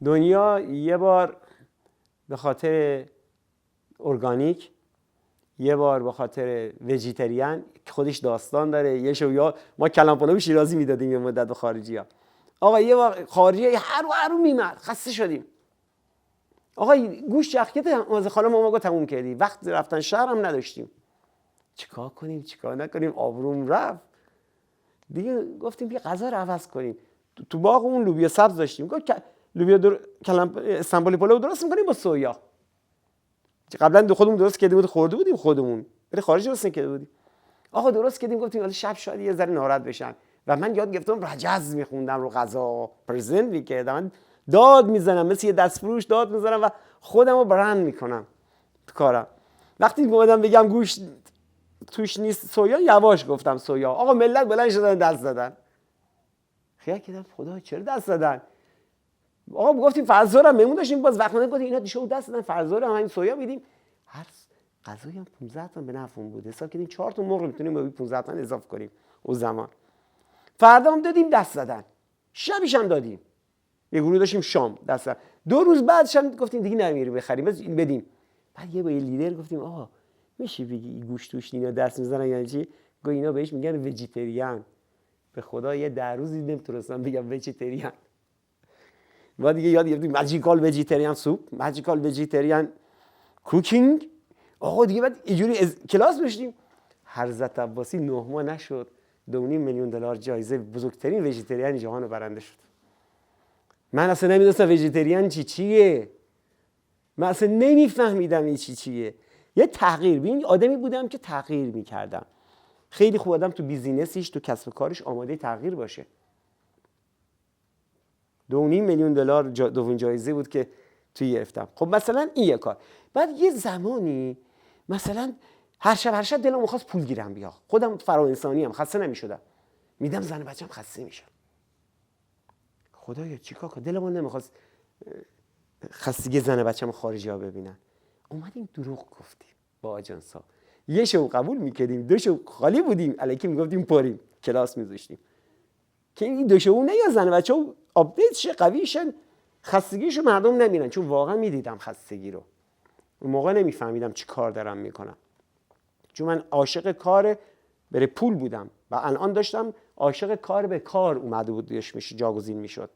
دنیا یه بار به خاطر ارگانیک، یه بار به خاطر ویجیتریان که خودش داستان داره. یه شو یا ما کلم پلو شیرازی میدادیم یه مدت به خارجی‌ها. آقا یه بار خارجی هر رو میمرد، خسته شدیم. آقا گوش چخکت از خاله ماما گفت تموم کردی، وقت رفتن شهر هم نداشتیم. چیکار کنیم چیکار نکنیم، آبروم رفت دیگه. گفتیم بیا غذا رو عوض کنیم. تو باغ اون لوبیا سبز داشتیم، گفت لوبیا استانبولی پلو درست می‌کنیم با سویا. قبلا خودمون درست کرده بود خورده بودیم خودمون، ولی خارج درست نکرده بودیم. آقا درست کردیم، گفتیم حالا شب شاید یه ذره ناراحت بشن. و من یاد گرفتم رجز میخوندم رو غذا، پرزنت میکردم، داد میزنم مثل یه دستفروش داد میزنم و خودم رو برند میکنم تو کارم. وقتی اومدم بگم گوشت توش نیست سویا، یواش گفتم سویا. آقا ملت بلند شدن دست دادن. خیال کردم خدا چرا دست دادن. آقا گفتیم فرزا رو مهمون داشتیم، باز وقت نداشتیم، اینا دیشو دست دادن فرزا رو همین سویا میدیم. هر غذایی هم 15 تا به نفعمون بود. حساب کردیم 4 تا مرغ میتونیم به 15 تا اضافه کنیم اون زمان. فردا هم دادیم دست دادن، شبش هم دادیم. یه گروه داشتیم شام دست دادن. 2 روز بعدش هم گفتیم دیگه نمیریم بخریم، بس بدیم. بعد یه با یه لیدر گفتیم آقا میشه بگی گوشت توش اینا دست میزنن یعنی چی؟ گفت اینا بهش میگن ویجیتریان. به خدا یه 10 روزی نمیتونستم بگم ویجیتریان. بعد دیگه یاد گرفتیم ماجیکال ویجیتریان سوپ، ماجیکال ویجیتریان کوکینگ. آقا دیگه بعد اینجوری کلاس داشتیم. حضرت عباسی 9 ماه نشد 2.5 میلیون دلار جایزه بزرگترین ویجیتریان جهان رو برنده شد. من اصلا نمیدونستم ویجیتریان چیه. من اصلا نمیفهمیدم این چیه. یه تغییر ببین، آدمی بودم که تغییر میکردم. خیلی خوب آدم تو بیزینسش تو کسب و کارش آماده تغییر باشه. 2.5 میلیون دلار دومین جایزه بود که توی گرفتم. خب مثلا این یه کار. بعد یه زمانی مثلا هر شب دلم می‌خواست پول گیرم بیا. خودم فرا انسانی ام، خسته نمی‌شدم. میدم زن بچه‌م خسته میشم. خدایا چیکار کنم؟ دلم نمی‌خواست خستگی زن بچه‌م خارجی‌ها ببینن. اومدیم دروغ گفتیم با آژانس‌ها. یه شو قبول می‌کردیم، 2 شو خالی بودیم، الکی میگفتیم پریم، کلاس می‌ذاشتیم. که این 2 شو نه یا زن بچه‌ها آپدیت شه، قوی شن، خستگیشو مردم نمیرن. چون واقعا میدیدم خستگی رو. اون موقع نمیفهمیدم چی کار دارم میکنم. چون من عاشق کار بره پول بودم و الان داشتم عاشق کار به کار اومده بود دیش میشه جاگزین میشد.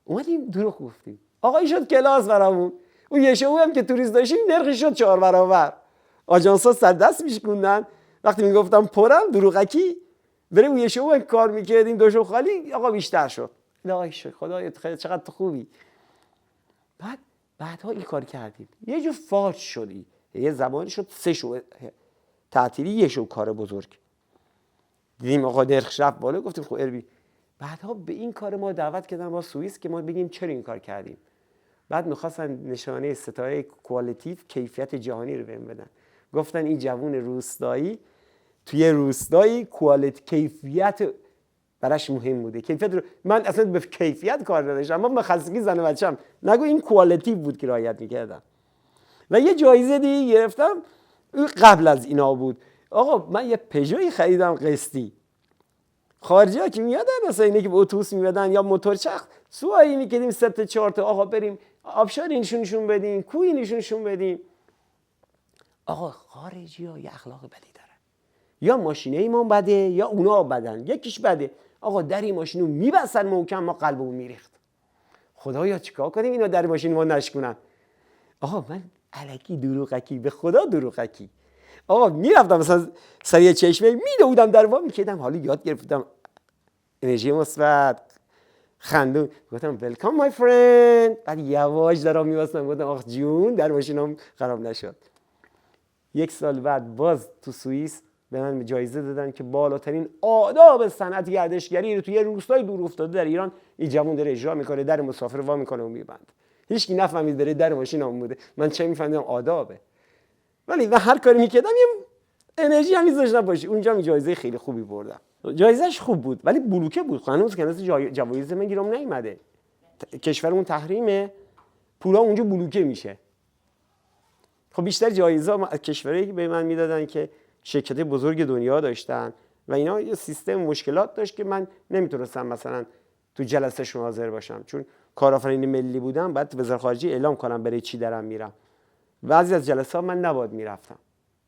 اومدیم دروغ گفتیم. آقا شد کلاس برامون. اون یه شو هم که توریست داشتیم نرخش شد 4 برابر. آژانس‌ها سر دست میشکوندن. وقتی میگفتم پرم دروغکی بریم یه شو کار میکردیم 2 شو خالی آقا بیشتر شد. نه خدایا چقدر خوبی. بعدها این کار کردیم. یه جو فاج شدی. یه زمانی شد 3 شو تعطیلی، 1 شو کار بزرگ. دیدیم آقا نرخ رفت بالا، گفتیم خب اربی. بعدها به این کار ما دعوت کردن با سوئیس که ما بگیم چرا این کار کردیم. بعد می‌خواستن نشانه ستاره کوالیتیو کیفیت جهانی رو بهم بدن. گفتن این جوون روستایی توی روستایی کیفیت براش مهم بوده. کیفیت رو من اصلا به کیفیت کار نداشتم، اما به خستگی زن و بچه‌م نگو این کوالیتی بود که رعایت می‌کردم. و یه جایزه دیگه گرفتم قبل از اینا بود. آقا من یه پژوی خریدم قسطی. خارجی‌ها که میادن مثلا اینه که به اتوبوس میادن یا موتور چرخ سواری می‌کردیم 3 تا 4 تا آقا بریم آبشار نشون بدیم، کوی نشون بدیم. آقا خارجی‌ها یه اخلاق بدی دارن. یا ماشینه ایمان بده یا اونا بدن، یکیش بده. آقا در این ماشینو میبسن محکم، ما قلبمون میریخت. خدایا چیکار کنیم اینا در ماشین ما نشکنن. آقا من الکی دروغکی، به خدا دروغکی. آقا میرفتم مثلا سریع چشمه میدودم در وا میکردم. حالا یاد گرفتم انرژی مثبت، خندون. گفتم ویلکام مای فرند. بعد یواش درام میواسم گفتم آخ جون در ماشینم خراب نشد. 1 سال بعد باز تو سوئیس به من جایزه دادن که بالاترین آداب صنعت گردشگری رو توی یه روستای دور افتاده در ایران این جوون داره اجرا میکنه، در مسافر وا میکنه و میبنده. هیچ کی نفهمید بره در ماشینم بوده. من چه میفهمیدم آدابه. ولی من هر کاری میکردم یه انرژی هم میذاشتم باشه. اونجا می جایزه خیلی خوبی بردم. جایزش خوب بود ولی بلوکه بود. هنوز که جوایز من گیرم نیومده. کشورمون تحریمه، پولا اونجا بلوکه میشه. خب بیشتر جایزه کشورایی که به من میدادن که شرکت بزرگ دنیا داشتن و اینا یه سیستم مشکلات داشت که من نمیتونستم مثلا تو جلسهشون حاضر باشم چون کارآفرین ملی بودم بعد وزارت خارجه اعلام کنم برای چی دارم میرم. بعضی از جلسات من نباید میرفتم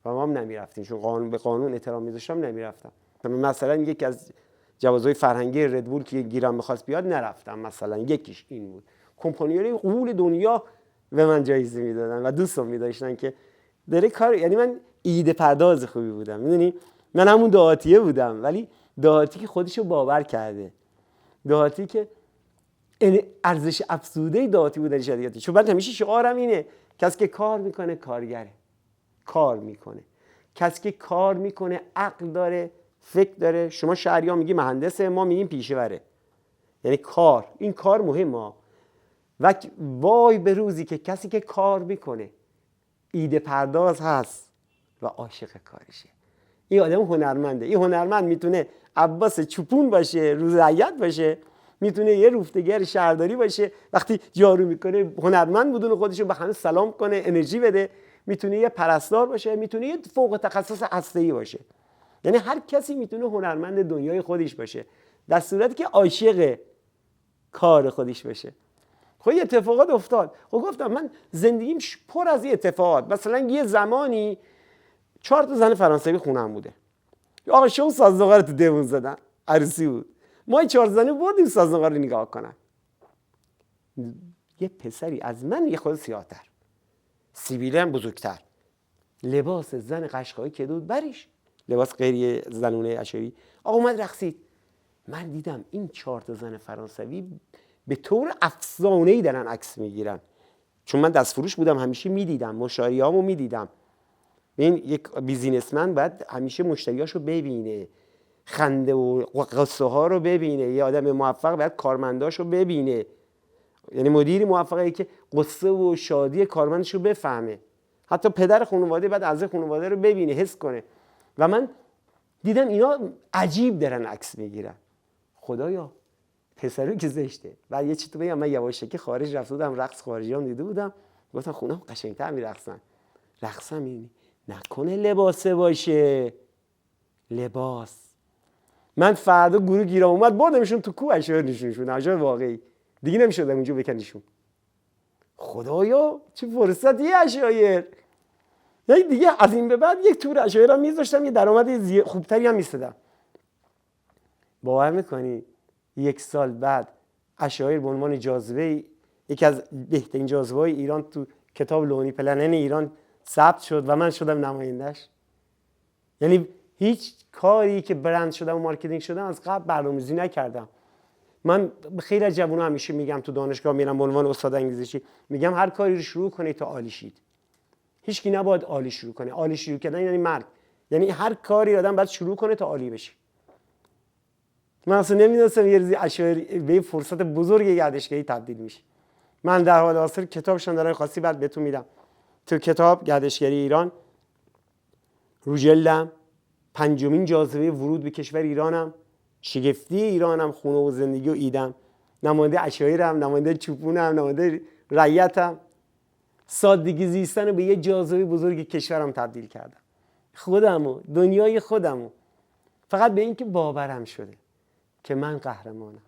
و ما هم نمیرفتیم چون به قانون احترام میذاشتم نمیرفتم. مثلا یکی از جوازهای فرهنگی ردبول که گیرم می‌خواست بیاد نرفتم، مثلا یکیش این بود. کمپانی‌های قول دنیا به من جایزه میدادن و دوستم می‌داشتن که داره کار، یعنی من ایده پرداز خوبی بودم. میدونی من همون دهاتیه بودم، ولی دهاتی که خودشو باور کرده، دهاتی که ارزش افزوده دهاتی بودن شدیدی. چون من همیشه شعارم اینه کسی که کار میکنه کارگره، کار میکنه. کسی که کار میکنه عقل داره، فکر داره. شما شهریان میگی مهندسه، ما میگیم پیشه‌وره. یعنی کار، این کار مهمه. و وای به روزی که کسی که کار میکنه ایده پرداز هست و عاشق کارشه. این آدم هنرمنده. این هنرمند میتونه عباس چوپون باشه، روز رعیت باشه، میتونه یه روفتگر شهرداری باشه، وقتی جارو میکنه هنرمند بدون خودشو به همه سلام کنه، انرژی بده. میتونه یه پرستار باشه، میتونه یه فوق تخصص هسته‌ای باشه. یعنی هر کسی میتونه هنرمند دنیای خودش باشه در صورتی که عاشق کار خودش باشه. خب یه اتفاقات افتاد. خب گفتم من زندگیم پر از این اتفاقات. مثلا یه زمانی 4 تا زن فرانسوی خونم بوده. آقا شو سازناغه رو تو دیوون زدن، عروسی بود. ما 4 زنه بردیم سازناغه رو نگاه کنن. یه پسری از من یه خود سیاه‌تر، سیبیله هم بزرگتر، لباس زن قشقایی که بود بریش، لباس غیر زنونه اشعری، آقا اومد رقصید. من دیدم این 4 تا زن فرانسوی به طور افسانه‌ای دارن عکس میگیرن. چون من دست فروش بودم، همیشه میدیدم، مشتریامو میدیدم. این یک بیزینسمن باید همیشه مشتریاشو ببینه، خنده و قصه ها رو ببینه. یه آدم موفق باید کارمنداشو ببینه. یعنی مدیری موفقی که قصه و شادی کارمندشو بفهمه. حتی پدر خانواده بعد از خانواده رو ببینه، حس کنه. و من دیدم اینا عجیب دارن عکس میگیرن. خدایا پسرو که زشته. و یه چیزی بگم، من یواشکی خارج رفته بودم، رقص خارجیام دیده بودم، گفتم خونه قشنگ‌تر میرقصن. رقصم این نکنه لباسه باشه. لباس. من فردا گروه گیرم اومد بردمشون تو کوه اشعار نشونشون، اشعار واقعی. دیگه نمیشدم اونجا بکنیشون. خدایا چه فرصتیه اشعار. یعنی دیگه از این به بعد یک تور اشعار میذاشتم، یه درآمد خوبتری هم میستدم. باور میکنی 1 سال بعد اشعار به عنوان جاذبه، یکی از بهترین جاذبه‌های ایران تو کتاب لونی پلنن ایران ثبت شد و من شدم نمایندش. یعنی هیچ کاری که برند شدم و مارکتینگ شدم از قبل برنامه‌ریزی نکردم. من خیلی از جوونا همیشه میگم تو دانشگاه میرم به عنوان استاد انگلیسی، میگم هر کاری رو شروع کنید تا عالی شید. هیچ کی نباید عالی شروع کنه. عالی شروع کردن یعنی مرگ. یعنی هر کاری آدم باید شروع کنه تا عالی بشه. من اصلا نمیدونستم یه روزی اشعاری به فرصت بزرگ گردشگری تبدیل میشه. من در حال حاضر کتابشون دارم، خاصی بعد بهتون میدم. تو کتاب گردشگری ایران رو جلدم 5مین جاذبه ورود به کشور ایرانم، شگفتی ایرانم، خونه و زندگی و ایدم، نماینده اشاعرم، نماینده چوپونم، نماینده رعیتم، سادگی زیستن رو به یه جاذبه بزرگ کشورم تبدیل کردم. خودمو، دنیای خودمو. فقط به این که باورم شده که من قهرمانم.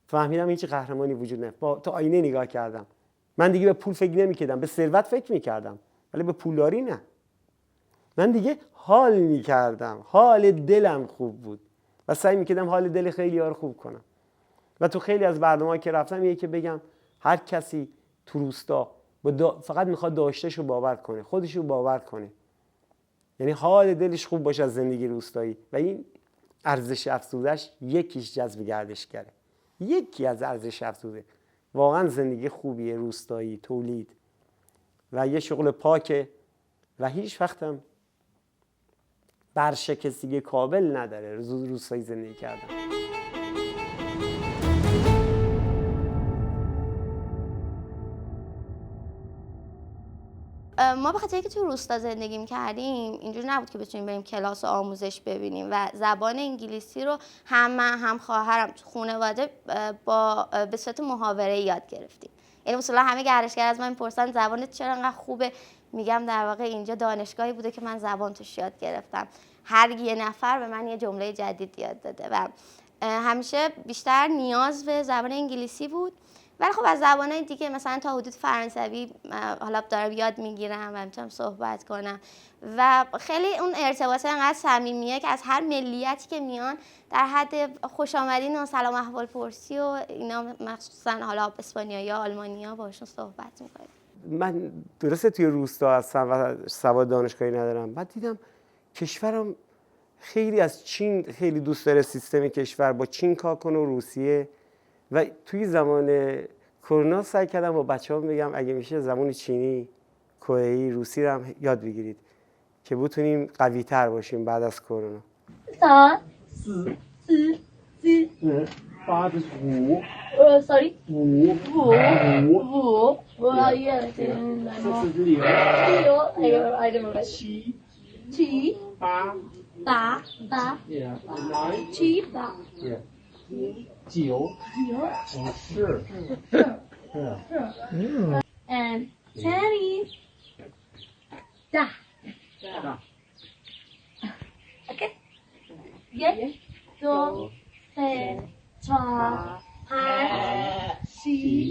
فهمیدم هیچ قهرمانی وجود نداره. تا آینه نگاه کردم. من دیگه به پول فکر نمی‌کردم، به ثروت فکر می‌کردم، ولی به پولداری نه. من دیگه حال می‌کردم، حال دلم خوب بود و سعی می‌کردم حال دل خیلی‌ها رو خوب کنم. و تو خیلی از برنامه‌ها که رفتم یکی که بگم هر کسی تو روستا فقط می‌خواد داشتهشو باور کنه، خودشو باور کنه. یعنی حال دلش خوب باشه از زندگی روستایی و این ارزش افزوده‌اش یکیش جذب گردشگره. یکی از ارزش افزوده واقعا زندگی خوبیه، روستایی، تولید و یه شغل پاکه و هیچ وقتم برشکستگی کامل نداره روستایی زندگی کردن. ما به خاطر اینکه تو روستا زندگی می‌کردیم اینجوری نبود که بتونیم بریم کلاس و آموزش ببینیم و زبان انگلیسی رو هم من هم خواهرم تو خانواده به صورت محاوره یاد گرفتیم. یعنی مثلا همه گردشگر از من می‌پرسن زبانت چرا انقدر خوبه؟ میگم در واقع اینجا دانشگاهی بوده که من زبان توش یاد گرفتم. هر یه نفر به من یه جمله جدید یاد داده و همیشه بیشتر نیاز به زبان انگلیسی بود ولی خب از زبانهای دیگه مثلا تا حدود فرانسوی حالا دارم یاد میگیرم و میتونم صحبت کنم و خیلی اون ارتباط انقدر صمیمیه که از هر ملیتی که میان در حد خوش آمدین و سلام احوال پرسی و اینا، مخصوصا حالا اسپانیایی یا آلمانیا باشون صحبت میکنیم. من درسته توی روستا هستم و سواد دانشگاهی ندارم، بعد دیدم کشورم خیلی از چین خیلی دوست داره سیستم کشور با چین کار کنه و روسیه، و توی زمان کرونا سعی کردم با بچه‌ها بگم اگه میشه زبان چینی، کره‌ای، روسی رو هم یاد بگیرید که بتونیم قوی تر باشیم بعد از کرونا. 三四八的五，sorry，五五，我要越来越难这吗？是零I don't know。七七八八9七八九十，and Chinese，大，OK，一二三四五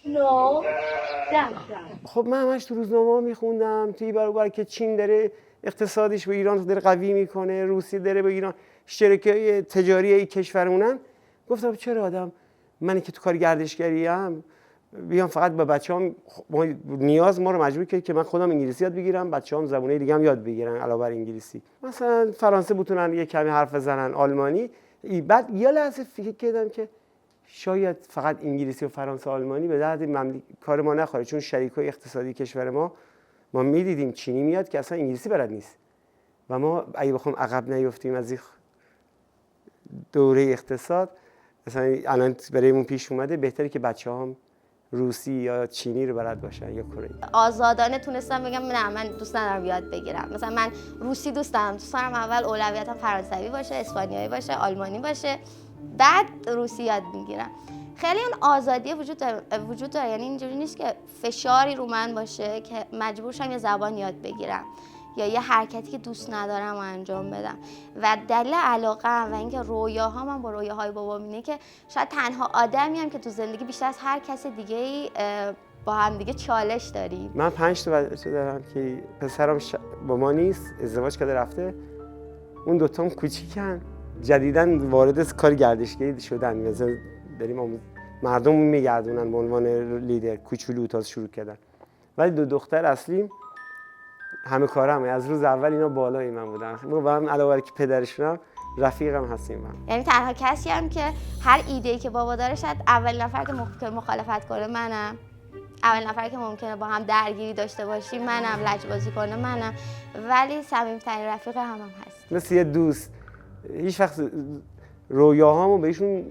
六七八，خب من همش تو روزنامه میخوندم توی برابر که چین داره اقتصادش به ایران داره قوی میکنه، روسیه داره به ایران شرکای تجاری کشورمونن. گفتم چرا آدم منی که تو کار گردشگری ام بیام فقط با بچه‌ام، نیاز ما رو مجبور کرد که من خودم انگلیسی یاد بگیرم، بچه‌ام زبونای دیگه هم یاد بگیرن علاوه بر انگلیسی، مثلا فرانسه بتونن یه کمی حرف بزنن، آلمانی. بعد یه لحظه فکر کردم که شاید فقط انگلیسی و فرانسه و آلمانی به درد کار ما نخوره، چون شریکای اقتصادی کشور ما میدیدیم چینی میاد که اصلا انگلیسی بلد نیست و ما اگه بخوام عقب نیفتیم از این دوره اقتصاد، مثلا الان برایمون پیش اومده بهتره که بچه‌هام روسی یا چینی رو بلد باشن یا کره‌ای. آزادانه تونستم بگم نه من دوست ندارم یاد بگیرم، مثلا من روسی دوست دارم اول اولویتم فرانسوی باشه، اسپانیایی باشه، آلمانی باشه، بعد روسی یاد میگیرم. خیلی اون آزادی وجود داره، یعنی اینجوری نیست که فشاری رو من باشه که مجبور شم یه زبان یاد بگیرم یا یه حرکتی که دوست ندارم و انجام بدم. و دلیل علاقه‌ام و اینکه رویاهام من با رویاهای بابام اینه که شاید تنها آدمیم که تو زندگی بیشتر از هر کس دیگه‌ای با هم دیگه چالش داریم. من 5 تا بچه دارم که پسرم با ما نیست، ازدواج کرده رفته، اون دوتام کوچیکن، جدیداً وارد کار گردشگری شدن، مثلا داریم مردم میگردونن به عنوان لیدر، کوچولو تازه شروع کردن. ولی دو دختر اصلیم همه کارم از روز اول اینا بالای من بودن. ما با هم علاوه بر که پدرشونم رفیقم هستیم من. یعنی تنها کسی هم که هر ایده‌ای که بابا داره شاید اول نفر که ممکنه مخالفت کنه منم، اول نفر که ممکنه با هم درگیری داشته باشیم منم، لجبازی کنه منم، ولی صمیمی‌ترین رفیق هم هست. مثل یه دوست. هیچ وقت رویاهامو بهشون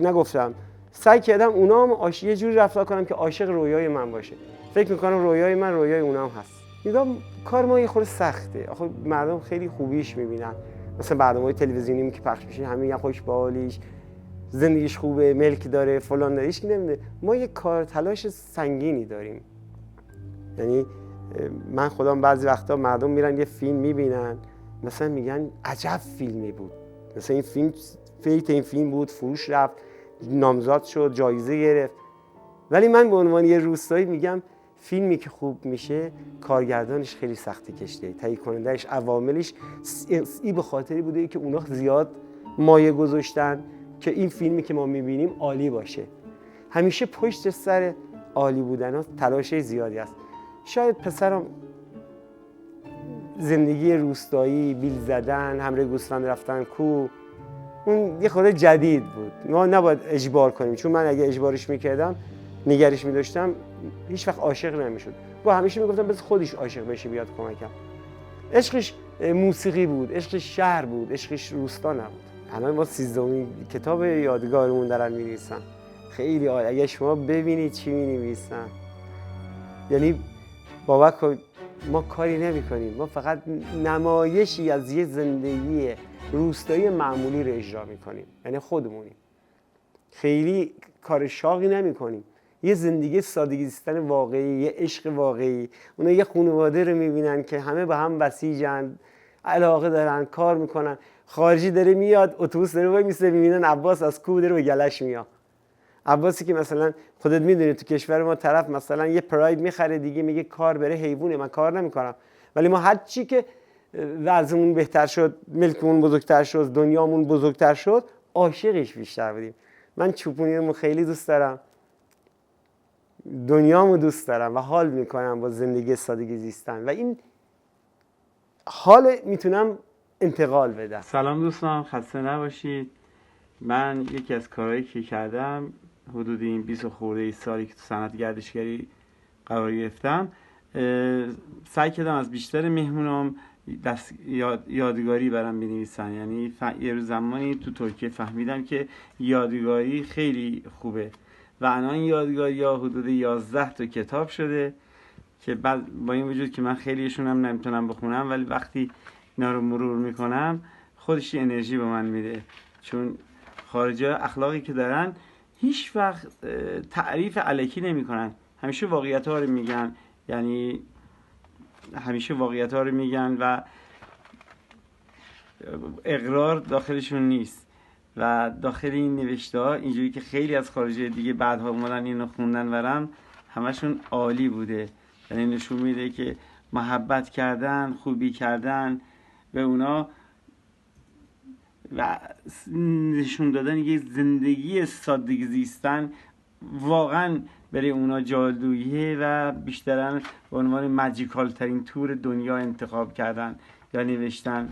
نگفتم، سعی کردم اونا هم یه جوری رفتار کنم که عاشق رویای من باشه. فکر میکنم رویای من رویای اونا هم هست. میگم کار ما یه خورده سخته، آخه مردم خیلی خوبیش میبینن، مثلا برنامه‌های تلویزیونی که پخش میشه همه میگن خوش باحالیش، زندگیش خوبه، ملک داره، فلان داره، هیچ کی نمیده. ما یه کار تلاش سنگینی داریم. یعنی من خودم بعضی وقتا مردم میرن یه فیلم میبینن، مثلا میگن عجب فیلمی بود، مثلا این فیلم فیت این فیلم بود، فروش رفت، نامزد شد، جایزه گرفت. ولی من به عنوان یه روستایی میگم فیلمی که خوب میشه کارگردانش خیلی سختی کشیده، تهیه کنندهش، عواملش این به خاطری بوده که اونا زیاد مایه گذاشتن که این فیلمی که ما میبینیم عالی باشه. همیشه پشت سر عالی بودن ها تلاش زیادی است. شاید پسرم زندگی روستایی، بیل زدن، همراه گوسفند رفتن کو، اون یه خورده جدید بود. ما نباید اجبار کنیم، چون من اگه اجبارش میکردم، نگرش میداشتم، هیچ وقت عاشق نمیشد. با همیشه میگفتم بس خودش عاشق بشه بیاد کمکم. عشقش موسیقی بود، عشقش شهر بود، عشقش روستا نبود. الان ما 13مین کتاب یادگارمون دارن می‌نویسن. خیلی عالی. اگه شما ببینید چی می‌نویسن، یعنی باور کن ما کاری نمی‌کنیم، ما فقط نمایشی از یه زندگی روستایی معمولی رو اجرا می‌کنیم، یعنی خودمونیم. خیلی کار شاقی نمی‌کنیم. یه زندگی سادگی زیستن واقعی، یه عشق واقعی. اونا یه خانواده رو می‌بینن که همه با هم بسیجن، علاقه دارن، کار میکنن. خارجی داره میاد، اتوبوس داره وای میسه، میبینن عباس از کوه داره به گلش میاد. عباسی که مثلا خودت میدونی تو کشور ما طرف مثلا یه پراید میخره دیگه، میگه کار بره حیوانه، من کار نمیکنم. ولی ما هر چی که وضعمون بهتر شد، ملکمون بزرگتر شد، دنیامون بزرگتر شد، عاشقش بیشتر بودیم. من چوپونیمو خیلی دوست دارم، دنیامو دوست دارم و حال میکنم با زندگی سادگی زیستن و این حال میتونم انتقال بدم. سلام دوستان، خسته نباشید. من یکی از کارهایی که کردم حدود این 20 خورده سالی که تو صنعت گردشگری قرار گرفتم، سعی کردم از بیشتر مهمونام یادگاری برام بنویسن. یعنی یه روز زمانی تو ترکیه فهمیدم که یادگاری خیلی خوبه و الان یادگاری ها حدود 11 تا کتاب شده که بعد با این وجود که من خیلیشون هم نمیتونم بخونم، ولی وقتی اینا رو مرور میکنم خودش انرژی به من میده. چون خارجی ها اخلاقی که دارن هیچ وقت تعریف الکی نمیکنن، همیشه واقعیت ها رو میگن. یعنی همیشه واقعیت ها رو میگن و اقرار داخلشون نیست. و داخل این نوشته ها اینجوری که خیلی از خارجی دیگه بعدها اومدن اینو خوندن ورم، همشون عالی بوده. یعنی نشون میده که محبت کردن، خوبی کردن به اونا و نشون دادن یه زندگی سادگی زیستن واقعا برای اونا جادوییه و بیشترن به عنوان ماجیکال ترین تور دنیا انتخاب کردن یا نوشتن.